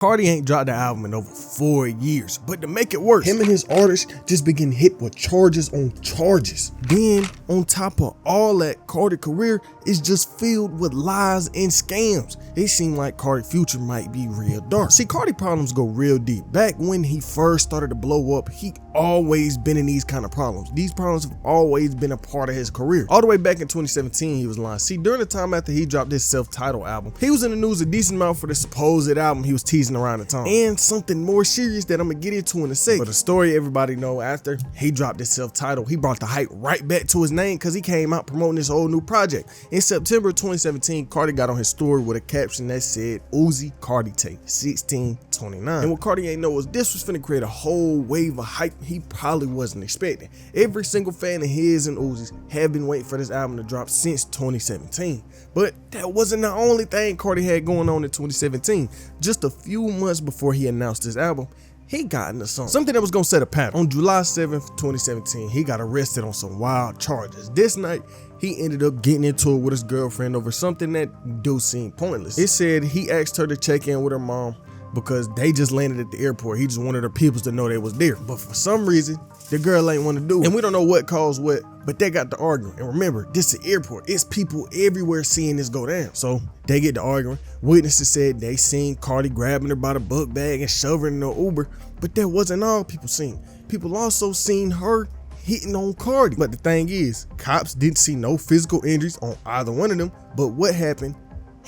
Carti ain't dropped the album in over 4 years, but to make it worse, him and his artists just been getting hit with charges on charges. Then, on top of all that, Carti's career is just filled with lies and scams. It seemed like Carti's future might be real dark. See, Carti problems go real deep. Back when he first started to blow up, he always been in these kind of problems. These problems have always been a part of his career. All the way back in 2017, he was lying. See, during the time after he dropped this self-titled album, he was in the news a decent amount for the supposed album he was teasing around the time, and something more serious that I'm gonna get into in a sec. But the story everybody know, after he dropped this self-titled, he brought the hype right back to his name because he came out promoting this whole new project. In September 2017, Carti got on his story with a caption that said Uzi Carti Tape 1629. And what Carti ain't know was this was finna create a whole wave of hype he probably wasn't expecting. Every single fan of his and Uzi's have been waiting for this album to drop since 2017. But that wasn't the only thing Carti had going on in 2017. Just a few months before he announced his album, he got into something that was gonna set a pattern. On July 7th, 2017, he got arrested on some wild charges. This night, he ended up getting into it with his girlfriend over something that do seem pointless. It said he asked her to check in with her mom because they just landed at the airport. He just wanted her peoples to know they was there. But for some reason, the girl ain't want to do it. And we don't know what caused what, but they got to arguing. And remember, this is the airport. It's people everywhere seeing this go down. So they get to arguing. Witnesses said they seen Carti grabbing her by the book bag and shoving her in the Uber. But that wasn't all people seen. People also seen her hitting on Carti. But the thing is, cops didn't see no physical injuries on either one of them. But what happened,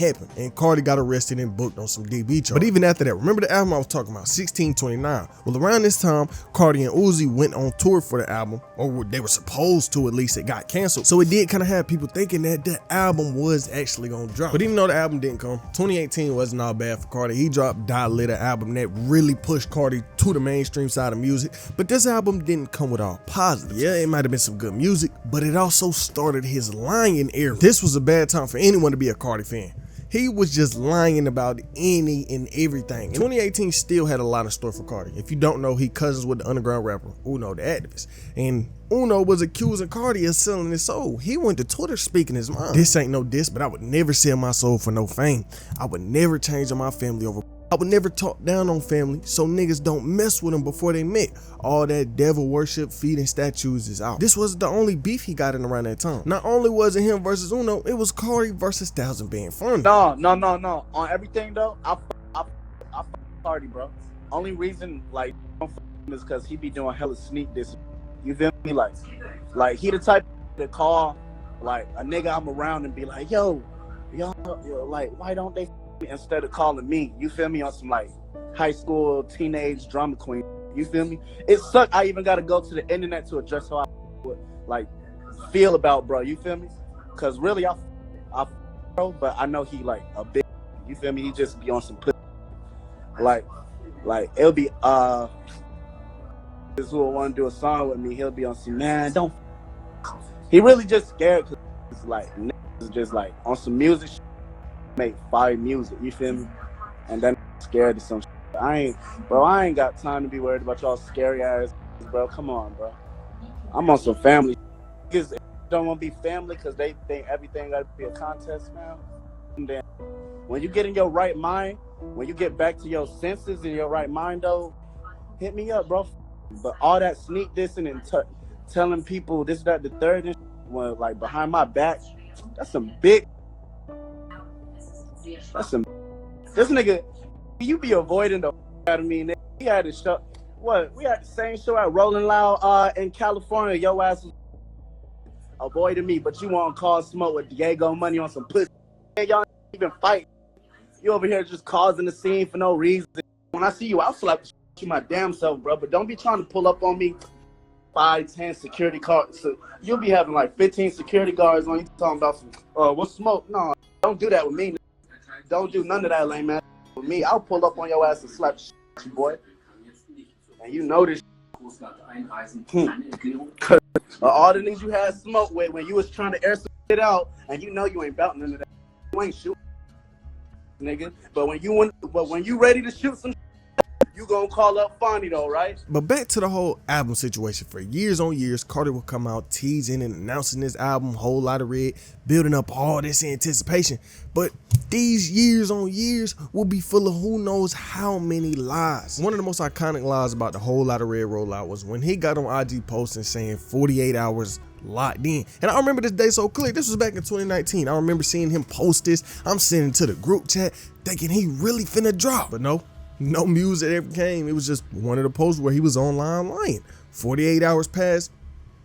and Carti got arrested and booked on some DB charges. But even after that, remember the album I was talking about, 1629? Well, around this time, Carti and Uzi went on tour for the album, or they were supposed to, at least. It got canceled. So it did kind of have people thinking that the album was actually gonna drop. But even though the album didn't come, 2018 wasn't all bad for Carti. He dropped Die Litter, album that really pushed Carti to the mainstream side of music. But this album didn't come with all positives. Yeah, it might have been some good music, but it also started his lying era. This was a bad time for anyone to be a Carti fan. He was just lying about any and everything. And 2018 still had a lot of store for Carti. If you don't know, he cousins with the underground rapper Uno the Activist. And Uno was accusing Carti of selling his soul. He went to Twitter speaking his mind. This ain't no diss, but I would never sell my soul for no fame. I would never change on my family over. I would never talk down on family, so niggas don't mess with them before they met. All that devil worship, feeding statues is out. This wasn't the only beef he got in around that time. Not only was it him versus Uno, it was Carti versus Thousand Band Fun. No. On everything though, I Carti, bro. Only reason like is because he be doing hella sneak this. You feel me? Like he the type to call like a nigga I'm around and be like, yo, like why don't they? Instead of calling me, you feel me, on some like high school teenage drama queen, you feel me? It sucked. I even got to go to the internet to address how I would like feel about bro, you feel me? Because really I bro, but I know he like a big, you feel me? He just be on some like it'll be this who will want to do a song with me, he'll be on some, man, don't, he really just scared because it's like niggas just like on some music shit, make fire music, you feel me? And then scared of some shit. I ain't got time to be worried about y'all scary ass, bro. Come on, bro. I'm on some family. Niggas don't want to be family because they think everything got to be a contest now. And then when you get in your right mind, when you get back to your senses in your right mind, though, hit me up, bro. But all that sneak dissing and telling people this, that, the third, and well, like behind my back, that's some big. This nigga, you be avoiding the out of me. Nigga. We had a show. What? We had the same show at Rolling Loud in California. Your ass was avoiding me, but you want to call smoke with Diego Money on some pussy. Y'all even fight. You over here just causing the scene for no reason. When I see you, I'll slap you my damn self, bro. But don't be trying to pull up on me. 5, 10 security guards. So you'll be having like 15 security guards on you talking about some, what's smoke? No, don't do that with me. Don't do none of that lame ass with me. I'll pull up on your ass and slap you, boy. And you know this. All the things you had smoke with when you was trying to air some shit out, and you know you ain't about none of that. You ain't shooting, nigga. But when you ready to shoot some shit, You gonna call up Fonny though, right? But back to the whole album situation. For years on years, Carti would come out teasing and announcing this album, Whole Lotta Red, building up all this anticipation. But these years on years will be full of who knows how many lies. One of the most iconic lies about the Whole Lotta Red rollout was when he got on IG posting saying 48 hours locked in. And I remember this day so clear. This was back in 2019. I remember seeing him post this. I'm sending it to the group chat thinking he really finna drop. But no music ever came. It was just one of the posts where he was online lying. 48 hours passed,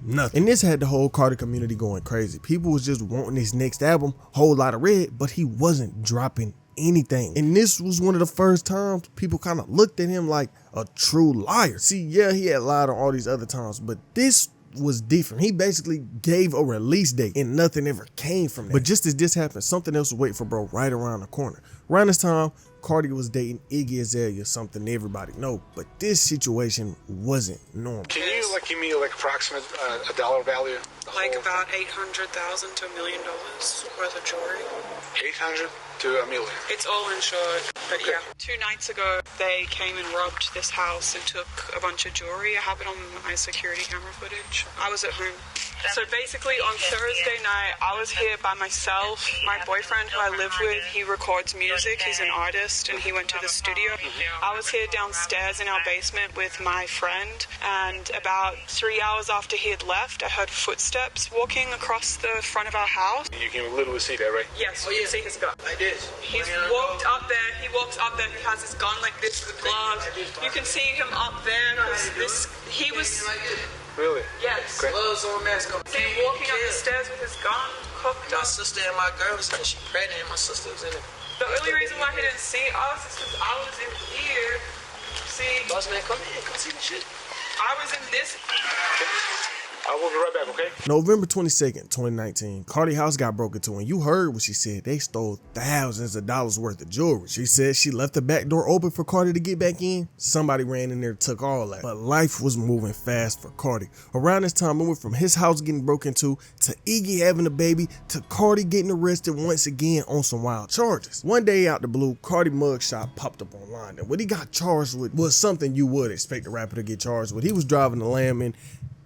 nothing. And this had the whole Carti community going crazy. People was just wanting his next album, Whole Lotta Red, but he wasn't dropping anything. And this was one of the first times people kind of looked at him like a true liar. See, yeah, he had lied on all these other times, but this was different. He basically gave a release date and nothing ever came from that. But just as this happened, something else was waiting for bro right around the corner. Around this time, Carti was dating Iggy Azalea, something everybody know, but this situation wasn't normal. Can you give me approximate a dollar value? Like about $800,000 to $1 million worth of jewelry. 800 to $1 million. It's all insured, but okay. Yeah. 2 nights ago, they came and robbed this house and took a bunch of jewelry. I have it on my security camera footage. I was at home. So basically on Thursday night, I was here by myself. My boyfriend who I live with, he records music. He's an artist and he went to the studio. I was here downstairs in our basement with my friend, and about 3 hours after he had left, I heard footsteps walking across the front of our house. You can literally see that, right? Yes, you can see his gun. I did. He's walked up there. He walks up there. He has his gun like this with gloves. You can see him up there because he was... Really? Yes. Okay. Gloves on, mask on. See him walking up the stairs with his gun cocked My up. sister and my girl was in it. She pregnant and my sister was in it. The only reason why he didn't see us is because I was in here. See? Boss man, come in. Come see the shit. I was in this. I will be right back, okay? November 22nd, 2019, Carti house got broken into, and you heard what she said. They stole thousands of dollars worth of jewelry. She said she left the back door open for Carti to get back in. Somebody ran in there and took all that. But life was moving fast for Carti. Around this time, it went from his house getting broken into to Iggy having a baby to Carti getting arrested once again on some wild charges. One day out the blue, Carti mugshot popped up online, and what he got charged with was something you would expect a rapper to get charged with. He was driving a Lamb, and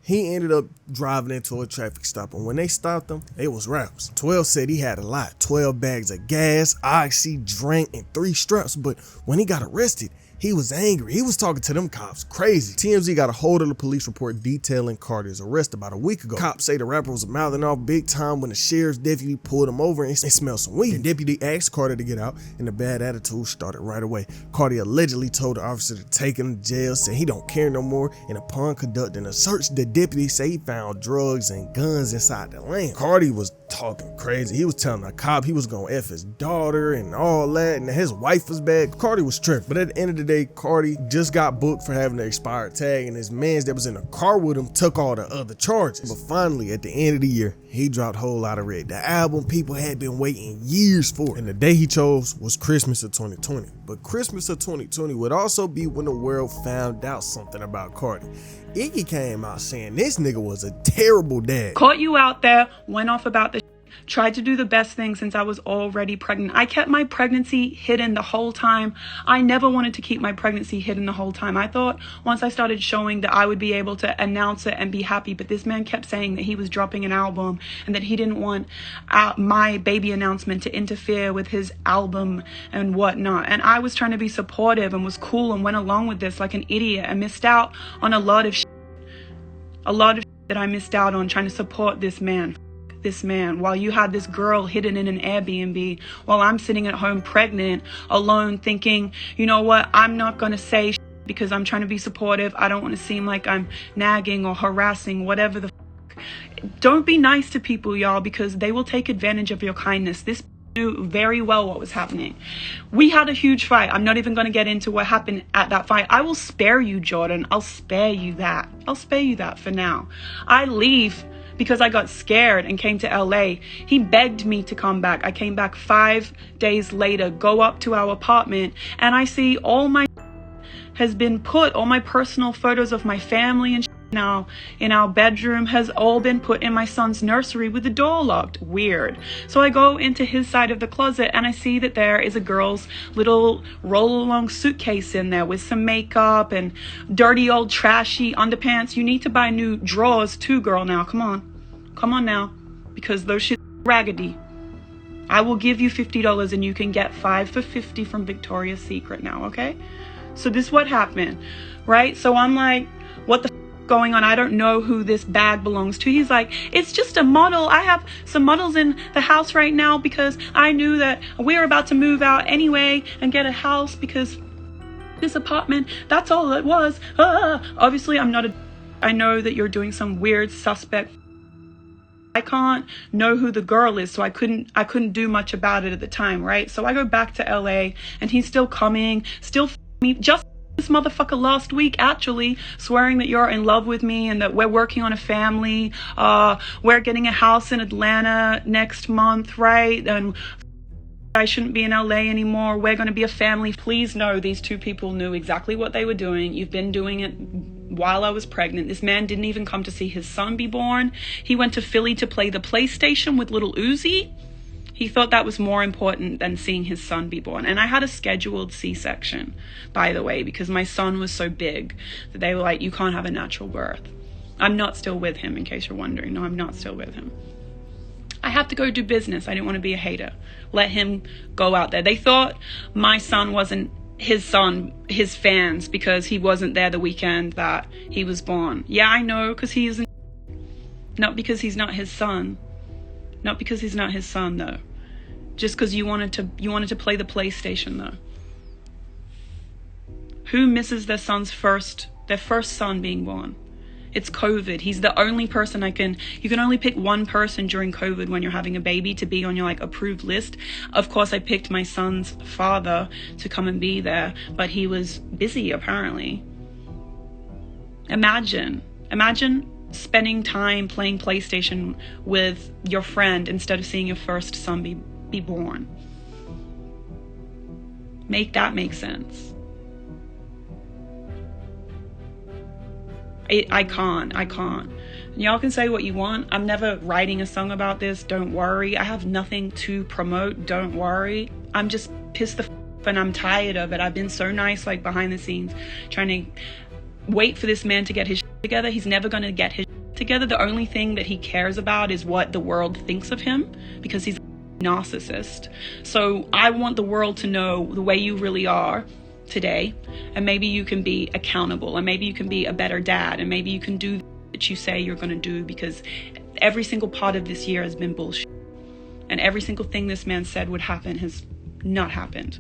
he ended up driving into a traffic stop, and when they stopped him, it was raps. 12 said he had a lot, 12 bags of gas, Oxy, drink, and 3 straps, but when he got arrested, he was angry. He was talking to them cops crazy. TMZ got a hold of the police report detailing Carti's arrest about a week ago. Cops say the rapper was mouthing off big time when the sheriff's deputy pulled him over and smelled some weed. The deputy asked Carti to get out, and the bad attitude started right away. Carti allegedly told the officer to take him to jail, said he don't care no more, and upon conducting a search, the deputy said he found drugs and guns inside the Lamb. Carti was talking crazy. He was telling the cop he was gonna F his daughter and all that, and his wife was bad. Carti was tripping. But at the end of the day, Carti just got booked for having an expired tag, and his mans that was in the car with him took all the other charges. But finally, at the end of the year, he dropped Whole Lotta Red, the album people had been waiting years for. And the day he chose was Christmas of 2020. But Christmas of 2020 would also be when the world found out something about Carti. Iggy came out saying this nigga was a terrible dad. Caught you out there, went off about the tried to do the best thing since I was already pregnant. I kept my pregnancy hidden the whole time. I never wanted to keep my pregnancy hidden the whole time. I thought once I started showing that I would be able to announce it and be happy, but this man kept saying that he was dropping an album and that he didn't want my baby announcement to interfere with his album and whatnot. And I was trying to be supportive and was cool and went along with this like an idiot and missed out on a lot of that I missed out on trying to support this man while you had this girl hidden in an Airbnb while I'm sitting at home pregnant alone thinking, you know what, I'm not gonna say because I'm trying to be supportive. I don't want to seem like I'm nagging or harassing, whatever the Don't be nice to people, y'all, because they will take advantage of your kindness. This knew very well what was happening. We had a huge fight. I'm not even going to get into what happened at that fight. I will spare you, Jordan. I'll spare you that. I'll spare you that for now. I leave because I got scared and came to LA. He begged me to come back. I came back 5 days later, go up to our apartment, and I see all my has been put, all my personal photos of my family and now in our bedroom has all been put in my son's nursery with the door locked. Weird. So I go into his side of the closet and I see that there is a girl's little roll-along suitcase in there with some makeup and dirty old trashy underpants. You need to buy new drawers too, girl. Now come on now, because those shit raggedy. I will give you $50 and you can get 5 for $50 from Victoria's Secret now, okay? So this is what happened, right? So I'm like, what the going on? I don't know who this bag belongs to. He's like, it's just a model. I have some models in the house right now because I knew that we're about to move out anyway and get a house because this apartment, that's all it was. Obviously, I know that you're doing some weird suspect. I can't know who the girl is, so I couldn't do much about it at the time, right? So I go back to LA and he's still coming, still me, just this motherfucker last week actually swearing that you're in love with me and that we're working on a family. We're getting a house in Atlanta next month, right? And I shouldn't be in LA anymore. We're going to be a family. Please know these two people knew exactly what they were doing. You've been doing it while I was pregnant. This man didn't even come to see his son be born. He went to Philly to play the PlayStation with little Uzi. He thought that was more important than seeing his son be born. And I had a scheduled C-section, by the way, because my son was so big that they were like, you can't have a natural birth. I'm not still with him, in case you're wondering. No, I'm not still with him. I have to go do business. I didn't want to be a hater. Let him go out there. They thought my son wasn't his son, his fans, because he wasn't there the weekend that he was born. Yeah, I know, because he isn't. Not because he's not his son. Not because he's not his son, though. Just because you wanted to play the PlayStation, though. Who misses their first son being born? It's COVID. He's the only person you can only pick one person during COVID when you're having a baby to be on your approved list. Of course, I picked my son's father to come and be there, but he was busy apparently. Imagine spending time playing PlayStation with your friend instead of seeing your first son be born. Make that make sense. I can't. And y'all can say what you want. I'm never writing a song about this. Don't worry. I have nothing to promote. Don't worry. I'm just pissed the f and I'm tired of it. I've been so nice, behind the scenes, trying to wait for this man to get his shit together. He's never going to get his shit together. The only thing that he cares about is what the world thinks of him, because he's a narcissist. So I want the world to know the way you really are today, and maybe you can be accountable, and maybe you can be a better dad, and maybe you can do what you say you're going to do, because every single part of this year has been bullshit, and every single thing this man said would happen has not happened.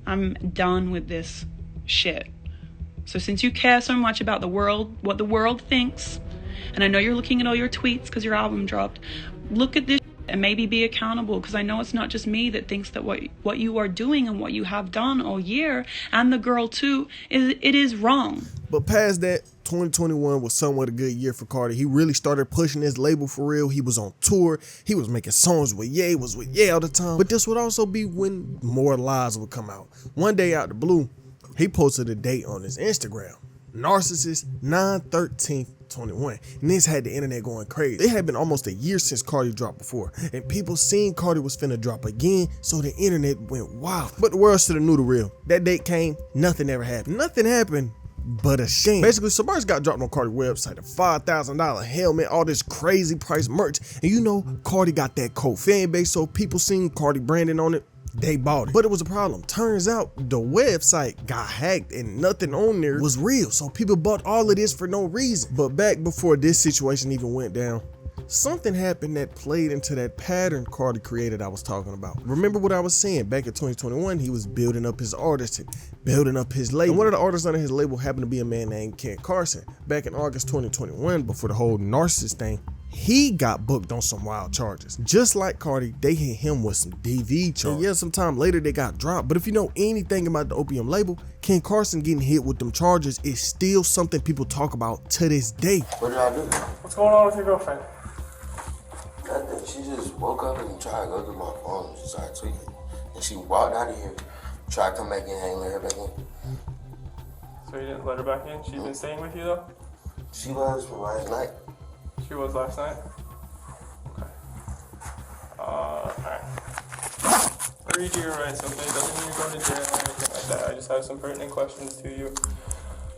I'm done with this shit. So since you care so much about the world, what the world thinks, and I know you're looking at all your tweets because your album dropped, look at this and maybe be accountable, because I know it's not just me that thinks that what you are doing and what you have done all year, and the girl too, it is wrong. But past that, 2021 was somewhat a good year for Carti. He really started pushing his label for real. He was on tour. He was making songs with Ye, was with Ye all the time. But this would also be when more lies would come out. One day out the blue, he posted a date on his Instagram. Narcissist 9/13/21, and this had the internet going crazy. It had been almost a year since Carti dropped before, and people seen Carti was finna drop again, so the internet went wild. But the world should have knew the real. That date came, nothing ever happened. Nothing happened but a shame. Basically, some merch got dropped on Carti's website, a $5,000 helmet, all this crazy price merch, and you know Carti got that cult fan base, so people seen Carti branding on it. They bought it. But it was a problem. Turns out the website got hacked and nothing on there was real. So people bought all of this for no reason. But back before this situation even went down, something happened that played into that pattern Carti created I was talking about. Remember what I was saying? Back in 2021, he was building up his artists, building up his label. And one of the artists under his label happened to be a man named Ken Carson. Back in August 2021, before the whole narcissist thing, he got booked on some wild charges. Just like Carti, they hit him with some DV charges. And yeah, sometime later they got dropped. But if you know anything about the Opium label, Ken Carson getting hit with them charges is still something people talk about to this day. What did I do? What's going on with your girlfriend? Nothing. She just woke up and tried to go through my phone. She started tweaking. And she walked out of here, tried to come back in, I ain't let her back in. So you didn't let her back in? She's been staying with you though? She was from last night. She was last night? Okay. Alright. I'll read you your rights, okay? Doesn't mean you're going to jail or anything like that. I just have some pertinent questions to you.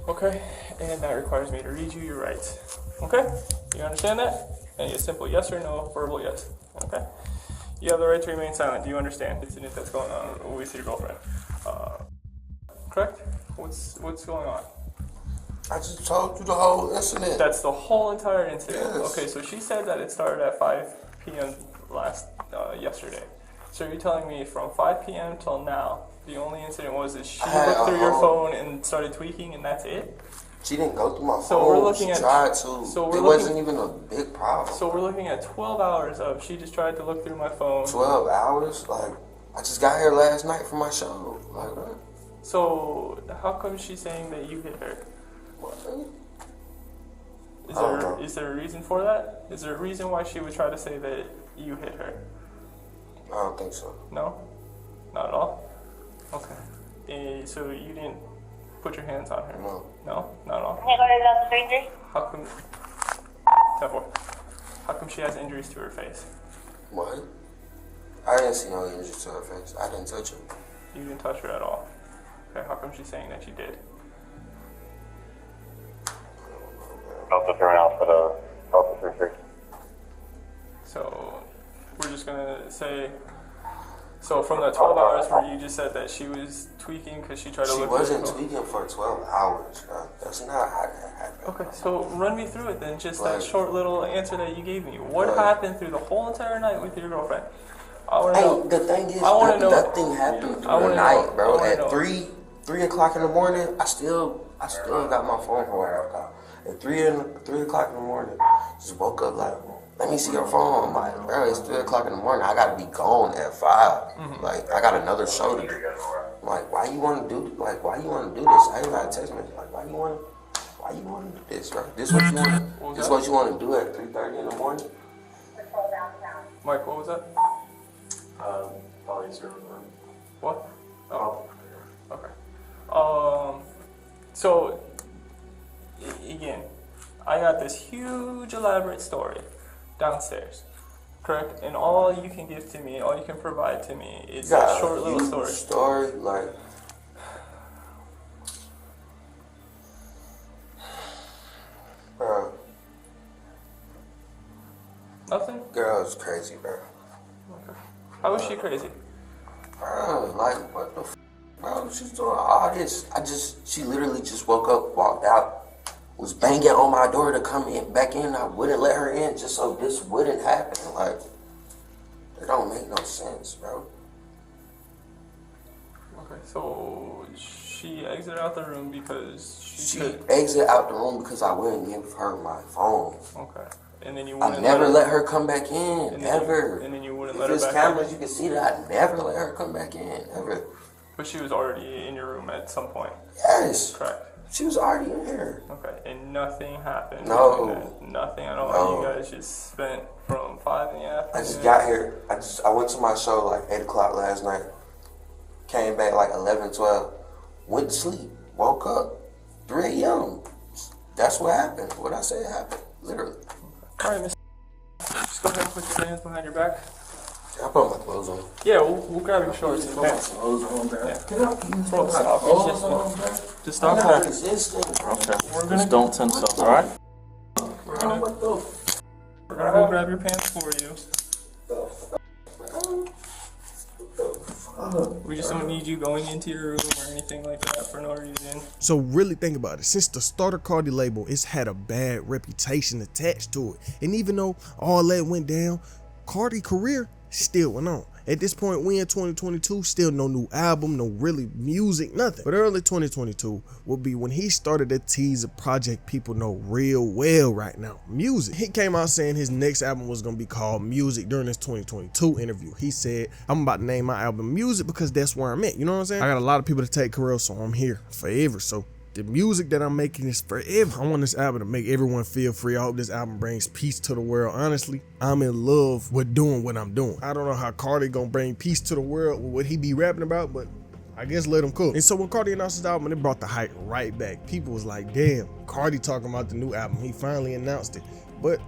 Okay? And that requires me to read you your rights. Okay? You understand that? And it's simple yes or no, verbal yes. Okay? You have the right to remain silent. Do you understand the incident that's going on with your girlfriend? Correct? What's going on? I just told you the whole incident. That's the whole entire incident. Yes. Okay, so she said that it started at 5 p.m. Yesterday. So you're telling me from 5 p.m. till now, the only incident was that she looked through your phone and started tweaking, and that's it? She didn't go through my phone. So we're looking she at, tried to. It wasn't even a big problem. So we're looking at 12 hours of she just tried to look through my phone. 12 hours? Like, I just got here last night from my show. Like, what? So how come she's saying that you hit her? What? Is there a reason for that? Is there a reason why she would try to say that you hit her? I don't think so. No? Not at all? Okay. So you didn't put your hands on her? No. No? Not at all? How come... 10-4. How come she has injuries to her face? What? I didn't see no injuries to her face. I didn't touch her. You didn't touch her at all? Okay, how come she's saying that you did? Also turn out for the health officer. So, we're just gonna say... So from the 12 hours where you just said that she was tweaking because she tried to look... She wasn't tweaking for 12 hours, bro. That's not how that happened. Okay, so run me through it then, just that Like, short little answer that you gave me. What like, happened through the whole entire night with your girlfriend? I want to know. The thing is, I wanna know. nothing happened through the night, bro. At 3 o'clock in the morning, I still got my phone for a while. At 3 o'clock in the morning, just woke up like, let me see your phone. I'm like, bro, it's 3 o'clock in the morning. I gotta be gone at 5. Like, I got another show to do. I'm like, why you wanna do this? I ain't got a text message. Like, why you wanna do this, bro? This what you wanna do at 3:30 in the morning? Mike, what was that? Probably server room. What? Oh. Okay. So, again, I got this huge elaborate story downstairs, correct? And all you can give to me, all you can provide to me is a short little story. Like, bro. Nothing? Girl's crazy, bro. Okay. How is she crazy? Bro, like, what the f? Bro, she's doing all this. She literally just woke up, walked out, was banging on my door to come back in. I wouldn't let her in just so this wouldn't happen. Like, it don't make no sense, bro. Okay, so she exited out the room because she exited out the room because I wouldn't give her my phone. Okay. And then you wouldn't I never let her come back in, ever. And then you wouldn't if let her there's back cameras, in? you can see that I never let her come back in, ever. But she was already in your room at some point? Yes. Correct. She was already in here. Okay, and nothing happened? No. Nothing at all? No. You guys just spent from 5 in the afternoon? I just got here. I went to my show like 8 o'clock last night. Came back like 11, 12. Went to sleep. Woke up. 3 a.m. That's what happened. What I said happened. Literally. All right, Mr. Just go ahead and put your hands behind your back. I put my clothes on. Yeah, we'll grab your shorts and pants. Clothes on, bro. Yeah. Stop. Just stop Okay. Okay. Just don't tense up, alright? We're gonna go grab your pants for you. We just don't need you going into your room or anything like that for no reason. So really think about it. Since the starter Carti label, it's had a bad reputation attached to it. And even though all that went down, Carti's career still went on. At this point, we in 2022, still no new album, no really music, nothing. But early 2022 will be when he started to tease a project people know real well right now, music. He came out saying his next album was gonna be called Music during his 2022 interview. He said, I'm about to name my album Music because that's where I'm at, you know what I'm saying? I got a lot of people to take career, so I'm here forever. So the music that I'm making is forever. I want this album to make everyone feel free. I hope this album brings peace to the world. Honestly, I'm in love with doing what I'm doing. I don't know how Carti gonna bring peace to the world with what he be rapping about, but I guess let him cook. And so when Carti announced his album, it brought the hype right back. People was like, damn, Carti talking about the new album. He finally announced it. But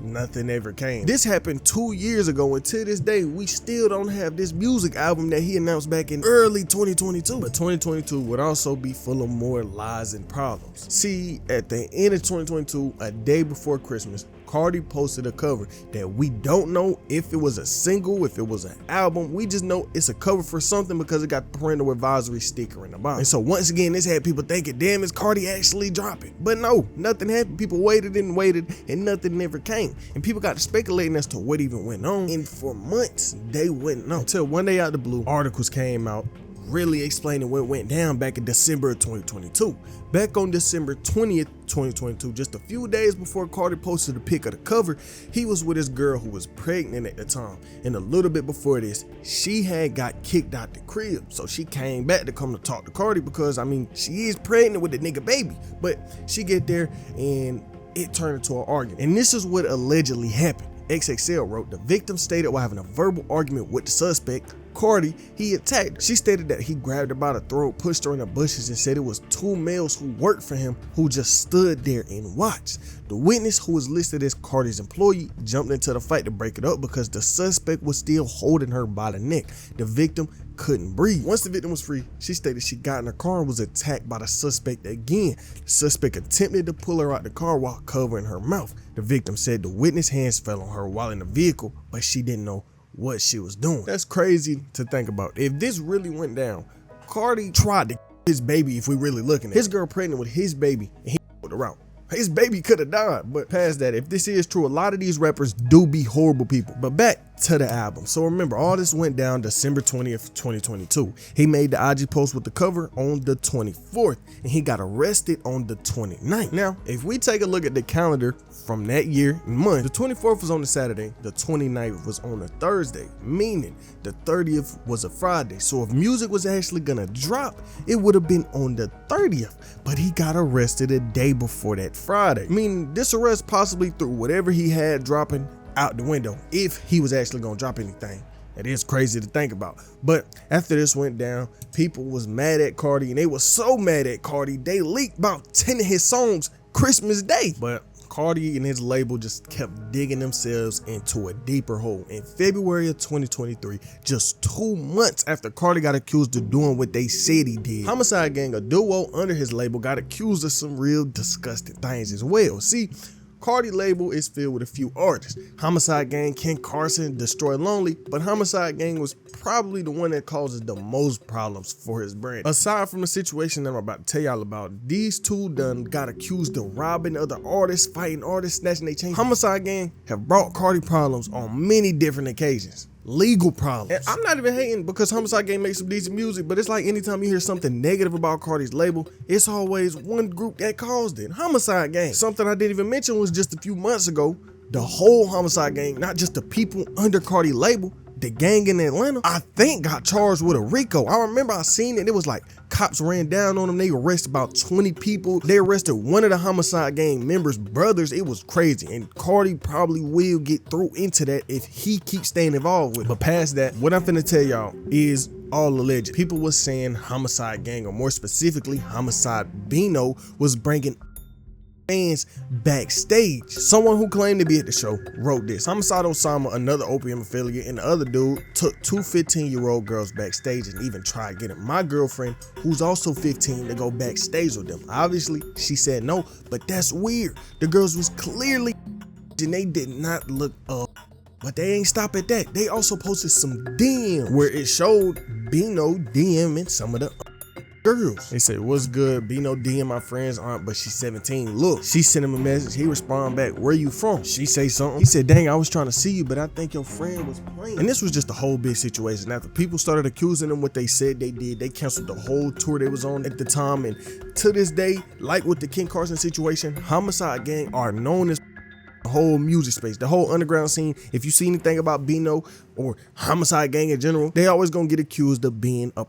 nothing ever came. This happened 2 years ago, and to this day, we still don't have this music album that he announced back in early 2022. But 2022 would also be full of more lies and problems. See, at the end of 2022, a day before Christmas, Carti posted a cover that we don't know if it was a single, if it was an album. We just know it's a cover for something because it got the parental advisory sticker in the bottom. And so once again, this had people thinking, damn, is Carti actually dropping? But no, nothing happened. People waited and waited and nothing never came. And people got to speculating as to what even went on. And for months, they wouldn't know. Until one day out the blue, articles came out really explaining what went down back in December of 2022. Back on December 20th, 2022, just a few days before Carti posted a pic of the cover, he was with his girl who was pregnant at the time. And a little bit before this, she had got kicked out the crib. So she came back to come to talk to Carti because, I mean, she is pregnant with the nigga baby. But she get there and it turned into an argument. And this is what allegedly happened. XXL wrote, the victim stated while having a verbal argument with the suspect, Carti, he attacked her. She stated that he grabbed her by the throat, pushed her in the bushes, and said it was two males who worked for him who just stood there and watched. The witness, who was listed as Carti's employee, jumped into the fight to break it up because the suspect was still holding her by the neck. The victim couldn't breathe. Once the victim was free, she stated she got in her car and was attacked by the suspect again. The suspect attempted to pull her out the car while covering her mouth. The victim said the witness' hands fell on her while in the vehicle, but she didn't know what she was doing. That's crazy to think about. If this really went down, Carti tried to his baby. If we really looking at his girl pregnant with his baby and he with her out. His baby could have died. But past that, if this is true, a lot of these rappers do be horrible people. But back to the album. So remember, all this went down December 20th, 2022. He made the IG post with the cover on the 24th and he got arrested on the 29th. Now, if we take a look at the calendar from that year and month, the 24th was on the Saturday, the 29th was on a Thursday, meaning the 30th was a Friday. So if music was actually gonna drop, it would have been on the 30th, but he got arrested a day before that Friday. Meaning this arrest possibly threw whatever he had dropping out the window if he was actually gonna drop anything. It is crazy to think about. But after this went down, people was mad at Carti, and they was so mad at Carti, they leaked about 10 of his songs Christmas Day. But Carti and his label just kept digging themselves into a deeper hole. In February of 2023, just 2 months after Carti got accused of doing what they said he did, Homicide Gang, a duo under his label, got accused of some real disgusting things as well. See, Carti label is filled with a few artists. Homicide Gang, Ken Carson, Destroy Lonely, but Homicide Gang was probably the one that causes the most problems for his brand. Aside from the situation that I'm about to tell y'all about, these two done got accused of robbing other artists, fighting artists, snatching their chains. Homicide Gang have brought Carti problems on many different occasions. Legal problems. And I'm not even hating because Homicide Gang makes some decent music, but it's like anytime you hear something negative about Carti's label, it's always one group that caused it. Homicide Gang. Something I didn't even mention was just a few months ago, the whole Homicide Gang, not just the people under Carti label, the gang in Atlanta, I think got charged with a RICO. I remember I seen it. It was like cops ran down on them. They arrested about 20 people. They arrested one of the Homicide Gang members' brothers. It was crazy. And Carti probably will get through into that if he keeps staying involved with it. But past that, what I'm finna tell y'all is all alleged. People was saying Homicide Gang, or more specifically, Homicide Bino, was bringing fans backstage. Someone who claimed to be at the show wrote this: Homicide Osama, another opium affiliate, and the other dude took two 15-year-old girls backstage and even tried getting my girlfriend, who's also 15, to go backstage with them. Obviously, she said no, but that's weird. The girls was clearly and they did not look up. But they ain't stop at that. They also posted some DMs where it showed Bino DMing some of the girls. They said, what's good? Bino DM my friend's aunt, but she's 17. Look, she sent him a message. He respond back, where you from? She say something. He said, dang, I was trying to see you, but I think your friend was playing. And this was just a whole big situation. After people started accusing them what they said they did, they canceled the whole tour they was on at the time. And to this day, like with the Ken Carson situation, Homicide Gang are known as the whole music space, the whole underground scene. If you see anything about Bino or Homicide Gang in general, they always gonna get accused of being a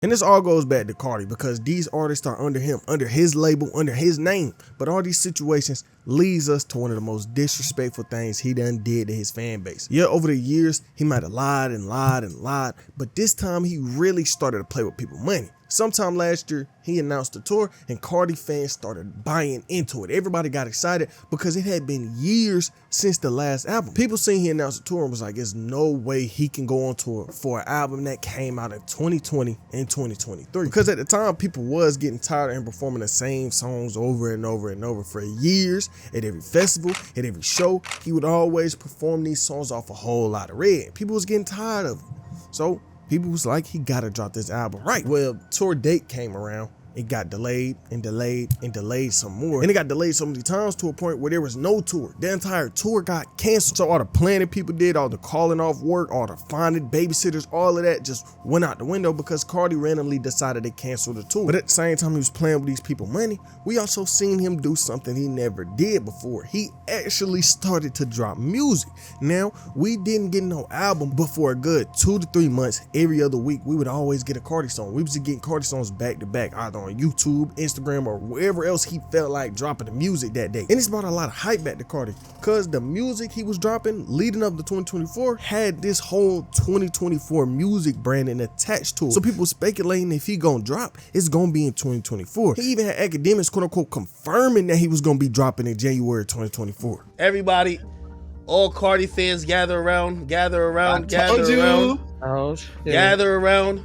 And this all goes back to Carti because these artists are under him, under his label, under his name. But all these situations leads us to one of the most disrespectful things he done did to his fan base. Yeah, over the years, he might have lied and lied and lied, but this time he really started to play with people's money. Sometime last year, he announced a tour and Carti fans started buying into it. Everybody got excited because it had been years since the last album. People seen he announced a tour and was like, there's no way he can go on tour for an album that came out in 2020 and 2023. Because at the time, people was getting tired of him performing the same songs over and over and over for years. At every festival, at every show, he would always perform these songs off a whole lot of red. People was getting tired of him. So people was like, he gotta drop this album right. Well, tour date came around. It got delayed and delayed and delayed some more. And it got delayed so many times to a point where there was no tour. The entire tour got canceled. So all the planning people did, all the calling off work, all the finding babysitters, all of that just went out the window because Carti randomly decided to cancel the tour. But at the same time he was playing with these people money, we also seen him do something he never did before. He actually started to drop music. Now, we didn't get no album, but for a good 2 to 3 months, every other week, we would always get a Carti song. We was getting Carti songs back to back, either on YouTube, Instagram, or wherever else he felt like dropping the music that day. And it's brought a lot of hype back to Carti because the music he was dropping leading up to 2024 had this whole 2024 music branding attached to it. So people speculating if he gonna drop, it's gonna be in 2024. He even had academics quote unquote confirming that he was gonna be dropping in January 2024. Everybody, all Carti fans gather around. Oh, shit. Gather around.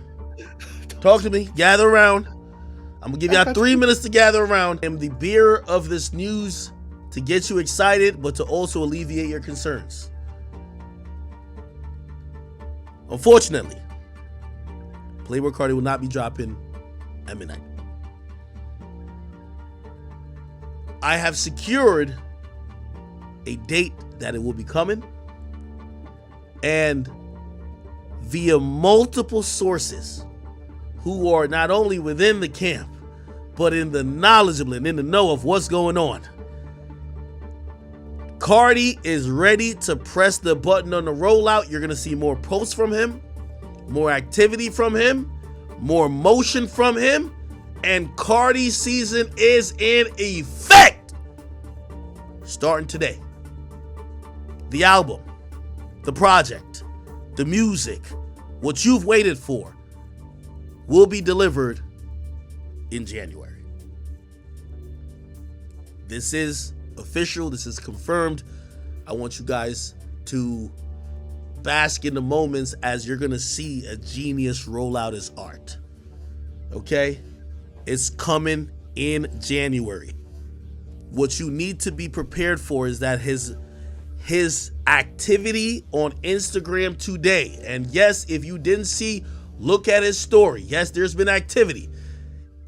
Talk to me. Gather around. I'm gonna give y'all 3 minutes to gather around. I'm the bearer of this news to get you excited, but to also alleviate your concerns. Unfortunately, Playboi Carti will not be dropping at midnight. I have secured a date that it will be coming, and via multiple sources who are not only within the camp, but in the knowledgeable and in the know of what's going on, Carti is ready to press the button on the rollout. You're gonna see more posts from him, more activity from him, more motion from him, and Carti season is in effect starting today. The album, the project, the music, what you've waited for will be delivered in January. This is official. This is confirmed. I want you guys to bask in the moments as you're going to see a genius roll out his art. Okay? It's coming in January. What you need to be prepared for is that his activity on Instagram today, and yes, if you didn't see, look at his story. Yes, there's been activity.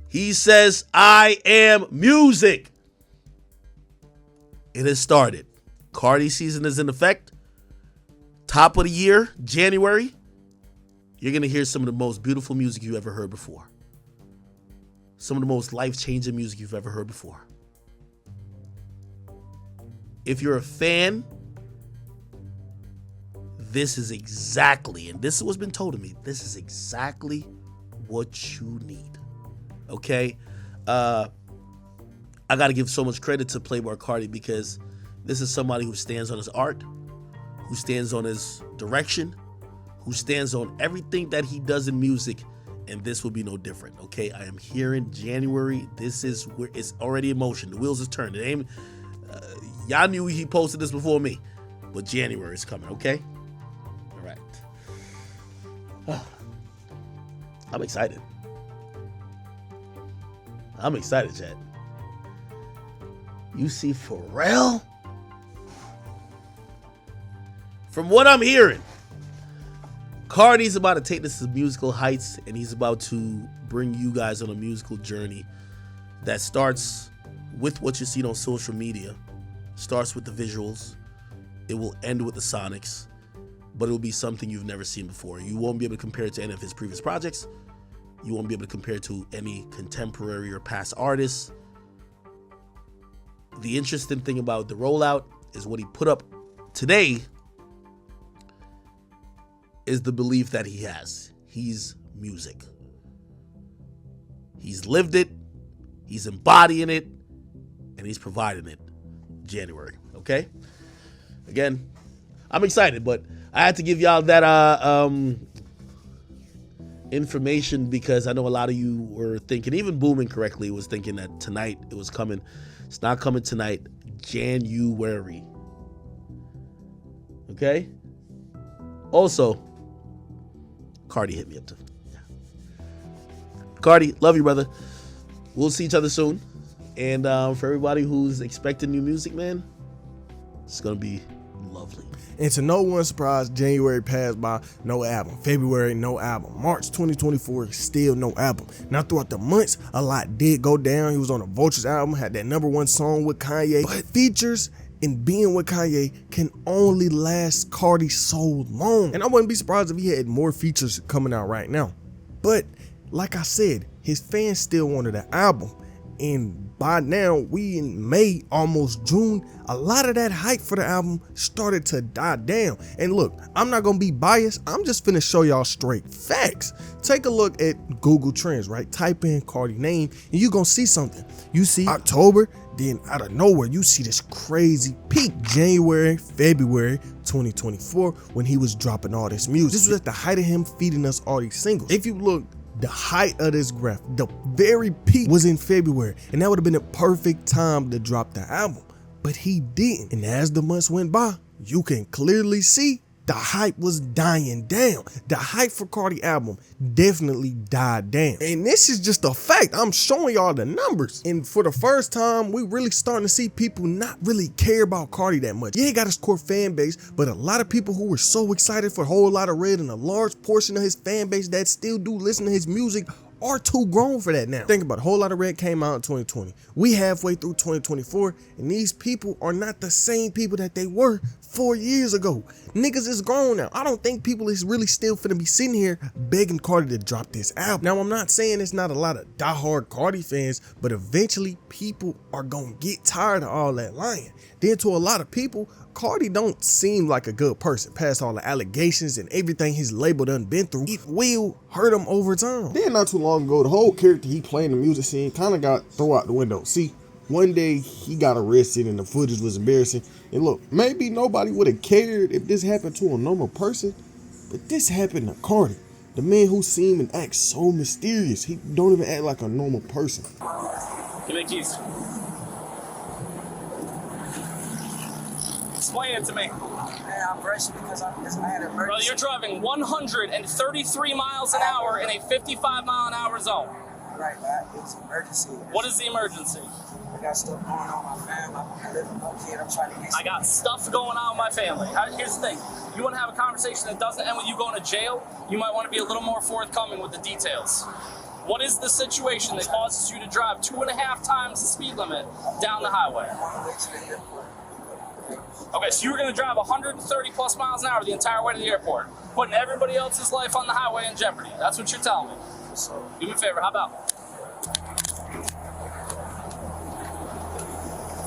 He says, I am music. It has started. Carti season is in effect. Top of the year, January, you're going to hear some of the most beautiful music you've ever heard before. Some of the most life-changing music you've ever heard before. If you're a fan, this is exactly, and this is what's been told to me, this is exactly what you need. Okay? I got to give so much credit to Playboi Carti because this is somebody who stands on his art, who stands on his direction, who stands on everything that he does in music, and this will be no different. Okay? I am here in January. This is where it's already in motion. The wheels is turning. It ain't, y'all knew he posted this before me, but January is coming. Okay? I'm excited. I'm excited, Chad. You see Pharrell? From what I'm hearing, Carti's about to take this to musical heights, and he's about to bring you guys on a musical journey that starts with what you see on social media, starts with the visuals, it will end with the sonics, but it will be something you've never seen before. You won't be able to compare it to any of his previous projects. You won't be able to compare it to any contemporary or past artists. The interesting thing about the rollout is what he put up today is the belief that he has. He's music. He's lived it, he's embodying it, and he's providing it. January, okay? Again, I'm excited, but I had to give y'all that information because I know a lot of you were thinking, even Booming correctly was thinking that tonight it was coming. It's not coming tonight, January. Okay? Also, Carti hit me up too. Carti, love you, brother. We'll see each other soon. And for everybody who's expecting new music, man, it's gonna be lovely. And to no one's surprise, January passed by, no album. February, no album. March 2024, still no album. Now throughout the months, a lot did go down. He was on the Vultures album, had that #1 song with Kanye. But features and being with Kanye can only last Carti so long. And I wouldn't be surprised if he had more features coming out right now. But like I said, his fans still wanted an album. And by now, we in May, almost June, a lot of that hype for the album started to die down. And look, I'm not gonna be biased. I'm just finna show y'all straight facts. Take a look at Google Trends, right? Type in Carti name and you gonna see something. You see October, then out of nowhere, you see this crazy peak, January, February 2024, when he was dropping all this music. This was at the height of him feeding us all these singles. If you look, the height of this graph, the very peak was in February, and that would have been a perfect time to drop the album, but he didn't. And as the months went by, you can clearly see the hype was dying down. The hype for Carti album definitely died down. And this is just a fact. I'm showing y'all the numbers. And for the first time, we really starting to see people not really care about Carti that much. Yeah, he got his core fan base, but a lot of people who were so excited for Whole Lotta Red and a large portion of his fan base that still do listen to his music are too grown for that now. Think about it. Whole Lotta Red came out in 2020. We halfway through 2024, and these people are not the same people that they were 4 years ago. Niggas is grown now. I don't think people is really still finna be sitting here begging Carti to drop this album. Now, I'm not saying it's not a lot of diehard Carti fans, but eventually people are gonna get tired of all that lying. Then to a lot of people, Carti don't seem like a good person past all the allegations and everything his label done been through. It will hurt him over time. Then not too long ago, the whole character he played in the music scene kind of got thrown out the window. See, one day he got arrested and the footage was embarrassing. And look, maybe nobody would have cared if this happened to a normal person, but this happened to Carti, the man who seemed and acts so mysterious. He don't even act like a normal person. Give me the keys. Explain it to me. Man, I'm rushing because I had an emergency. Bro, you're driving 133 miles an hour in a 55-mile-an-hour zone. Right, that is emergency. What is the emergency? I got stuff going on with my family. I live with my kid. I'm trying to get. I got stuff going on with my family. Here's the thing. You want to have a conversation that doesn't end with you going to jail? You might want to be a little more forthcoming with the details. What is the situation that causes you to drive 2.5 times the speed limit down the highway? Okay, so you were going to drive 130 plus miles an hour the entire way to the airport, putting everybody else's life on the highway in jeopardy. That's what you're telling me. Do me a favor, how about?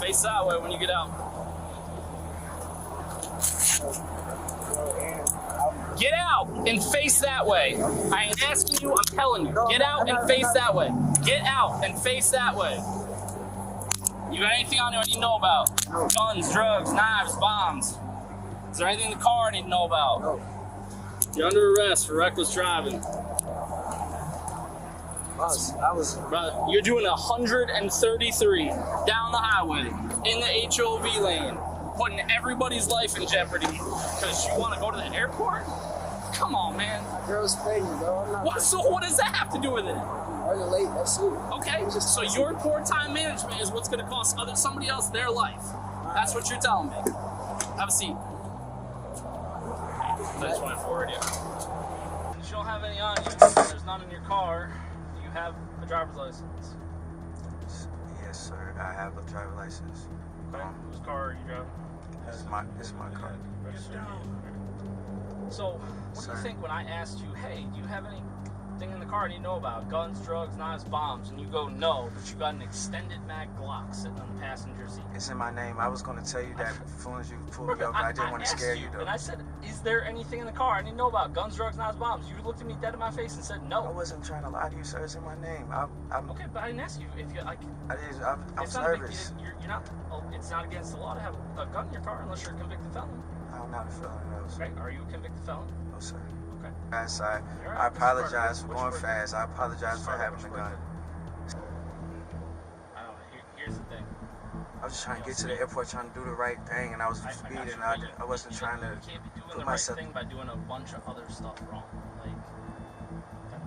Face that way when you get out. Get out and face that way. I ain't asking you, I'm telling you. Get out and face that way. Get out and face that way. You got anything on you I need to know about? Guns, drugs, knives, bombs. Is there anything in the car I need to know about? You're under arrest for reckless driving. Bro, you're doing 133 down the highway in the HOV lane, putting everybody's life in jeopardy because you want to go to the airport? Come on, man. My girl's pregnant, bro. What does that have to do with it? Running late, that's it. Okay, so your poor time management is what's going to cost somebody else their life. That's what you're telling me. Have a seat. I just went forward, yeah. You don't have any on you. There's none in your car. You have a driver's license. Yes, sir. I have a driver's license. Okay. Whose car are you driving? It's my car. So, what do you think when I asked you, hey, do you have any anything in the car I need to know about? Guns, drugs, knives, bombs. And you go, no, but you got an extended mag Glock sitting on the passenger seat. It's in my name. I was going to tell you that as soon as you pulled me over. I didn't want to scare you, though. And I said, is there anything in the car I need to know about? Guns, drugs, knives, bombs. You looked at me dead in my face and said no. I wasn't trying to lie to you, sir. It's in my name. Okay, but I didn't ask you if you like. I'm it's nervous. Not you're not. It's not against the law to have a gun in your car unless you're a convicted felon. I'm not a felon, no, sir. Okay, are you a convicted felon? No, sir. Okay. Yes, I apologize for going fast. I apologize for having the gun. I don't know. Here's the thing. I was just trying to get to the airport, trying to do the right thing, and I was speeding. I wasn't trying to You can't be doing put the myself. right thing by doing a bunch of other stuff wrong. Like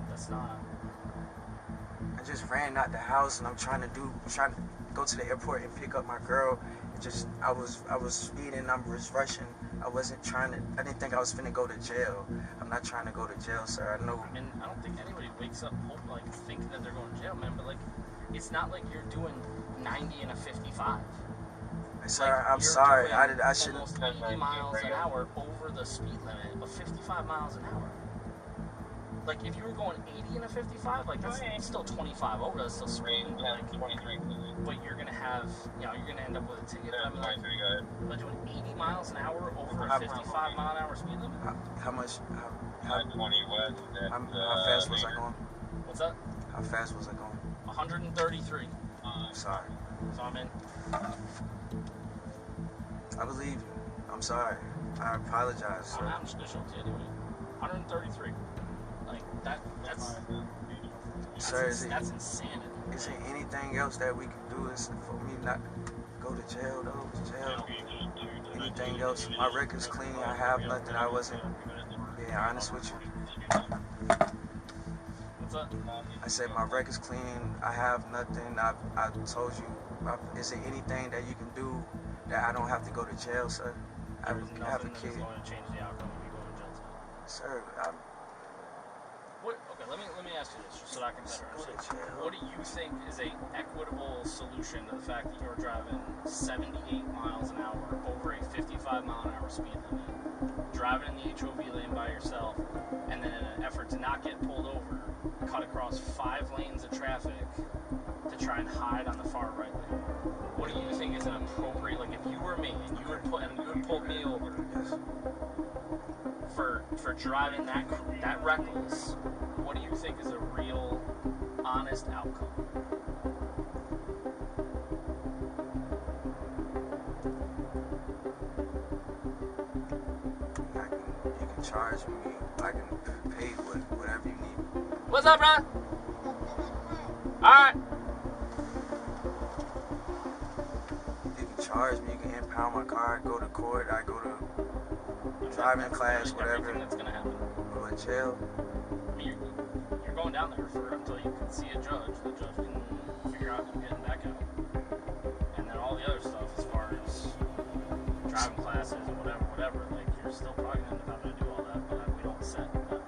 that's not. I just ran out the house, and I'm trying to go to the airport and pick up my girl. I was speeding. I was rushing. I didn't think I was finna go to jail. I'm not trying to go to jail, sir. I know. And I don't think anybody wakes up thinking that they're going to jail, man. But it's not like you're doing 90 and a 55. Sir, I'm sorry. I shouldn't. Almost 80 miles an hour over the speed limit of 55 miles an hour. Like if you were going 80 and a 55, that's still 25 over. That's still speeding. But you're gonna have, you're gonna end up with a ticket. But doing 80 miles an hour over a 55 mile an hour speed limit. How much? How 20 west. How fast was I going? What's that? How fast was I going? 133. Sorry. So I'm in. I believe you. I'm sorry. I apologize, sir. I'm just gonna show it to you anyway. 133. That's insanity. Is there anything else that we can do for me not to go to jail, though? Jail? Anything else? My record's clean. I have nothing. I wasn't being honest with you. What's up? I said my record's clean. I have nothing. I told you. Is there anything that you can do that I don't have to go to jail, sir? I have a kid. That's going to change the outcome of you going to jail. Sir, Okay, let me ask you this, just so I can better understand. What do you think is a equitable solution to the fact that you're driving 78 miles an hour over a 55 mile an hour speed limit, driving in the HOV lane by yourself, and then in an effort to not get pulled over, cut across 5 lanes of traffic to try and hide on the far right lane? What do you think is an appropriate, if you were me and you had pulled me over for driving that reckless, what do you think is a real, honest outcome? You can charge me. I can pay whatever you need. What's up, bro? Alright. You can charge me. You can impound my car. Go to court. I go to driving class, whatever. That's gonna happen. Go to jail. I mean, you're going down there until you can see a judge. The judge can figure out you getting back out. And then all the other stuff as far as driving classes and whatever, you're still probably gonna end up having to do all that, but we don't set that.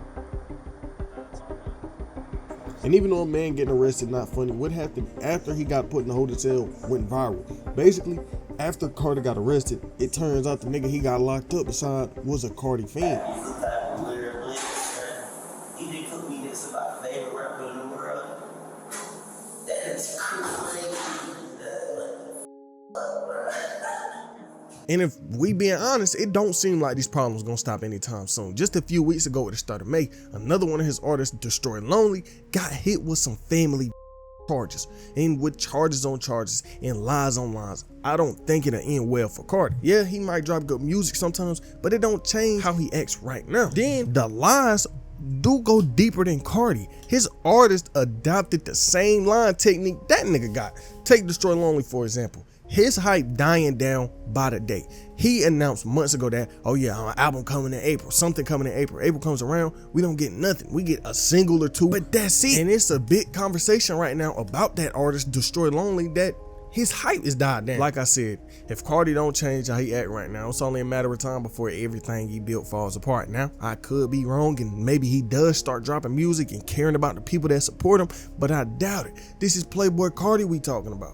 That's all good. And even though a man getting arrested not funny, what happened after he got put in the holding cell went viral. Basically, after Carti got arrested, it turns out the nigga he got locked up beside was a Carti fan. He put me this about favorite rapper in the world. That is crazy. And if we being honest, it don't seem like these problems gonna stop anytime soon. Just a few weeks ago at the start of May, another one of his artists, Destroy Lonely, got hit with some family charges, and with charges on charges and lies on lies. I don't think it'll end well for Carti. Yeah, he might drop good music sometimes, but it don't change how he acts right now. Then the lies do go deeper than Carti. His artist adopted the same line technique that nigga got. Take Destroy Lonely for example. His hype dying down by the day. He announced months ago that, oh yeah, our album coming in April, something coming in April. April comes around, we don't get nothing. We get a single or two, but that's it. And it's a big conversation right now about that artist, Destroy Lonely, that his hype is died down. Like I said, if Carti don't change how he act right now, it's only a matter of time before everything he built falls apart. Now, I could be wrong, and maybe he does start dropping music and caring about the people that support him, but I doubt it. This is Playboi Carti we talking about.